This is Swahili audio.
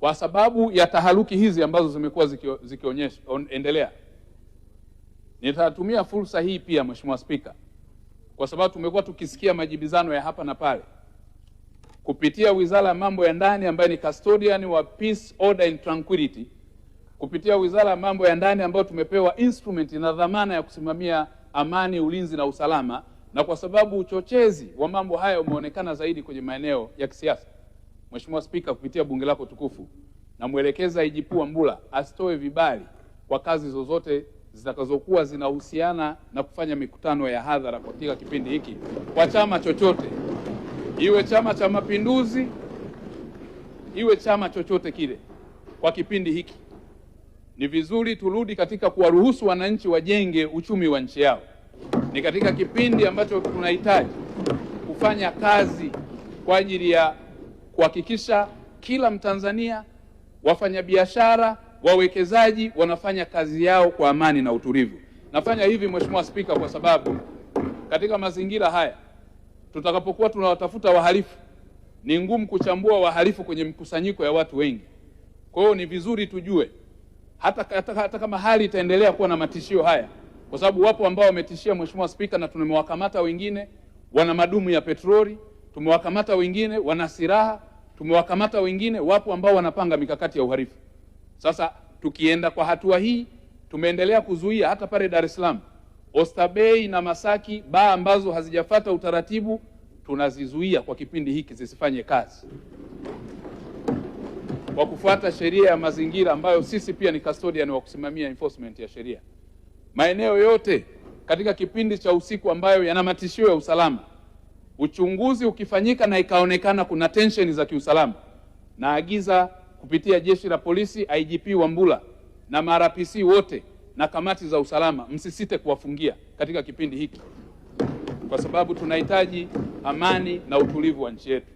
Kwa sababu ya taharuki hizi ambazo zimekuwa endelea, nitatumia fursa hii pia Mheshimiwa Spika, kwa sababu tumekuwa tukisikia majibizano ya hapa na pale kupitia Wizara ya Mambo ya Ndani ambayo ni custodian wa peace, order and tranquility, kupitia Wizara ya Mambo ya Ndani ambayo tumepewa instrument na dhamana ya kusimamia amani, ulinzi na usalama, na kwa sababu uchochezi wa mambo haya umeonekana zaidi kwenye maeneo ya kisiasa, Mheshimiwa Spika, kupitia bunge lako tukufu, na mwelekeza IGP Wambura asitoe vibali kwa kazi zozote zitakazokuwa zinahusiana na kufanya mikutano ya hadhara katika kipindi hiki kwa chama chochote, iwe Chama cha Mapinduzi, iwe chama chochote kile. Kwa kipindi hiki ni vizuri turudi katika kuwaruhusu wananchi wajenge uchumi wa nchi yao. Ni katika kipindi ambacho tunahitaji kufanya kazi kwa ajili ya kuhakikisha kila Mtanzania, wafanyabiashara, wawekezaji wanafanya kazi yao kwa amani na utulivu. Nafanya hivi Mheshimiwa Spika kwa sababu katika mazingira haya tutakapokuwa tunawatafuta wahalifu, ni ngumu kuchambua wahalifu kwenye mkusanyiko ya watu wengi. Kwa hiyo ni vizuri tujue hata kama hali itaendelea kuwa na matishio haya, kwa sababu wapo ambao wametishia Mheshimiwa Spika, na tumewakamata wengine wana madumu ya petroli, tumewakamata wengine wana silaha, tumewakamata wengine, wapo ambao wanapanga mikakati ya uhalifu. Sasa tukienda kwa hatua hii, tumeendelea kuzuia hata pale Dar es Salaam, Oysterbay na Masaki, baa ambazo hazijafuata utaratibu tunazizuia kwa kipindi hiki zisifanye kazi kwa kufuata sheria ya mazingira ambayo sisi pia ni custodian wa kusimamia enforcement ya sheria. Maeneo yote katika kipindi cha usiku ambayo yana matishio ya usalama, uchunguzi ukifanyika na ikaonekana kuna tension za kiusalama, naagiza kupitia Jeshi la Polisi, IGP Wambura na MRPC wote na kamati za usalama, msisite kuwafungia katika kipindi hiki, kwa sababu tunahitaji amani na utulivu wa nchi yetu.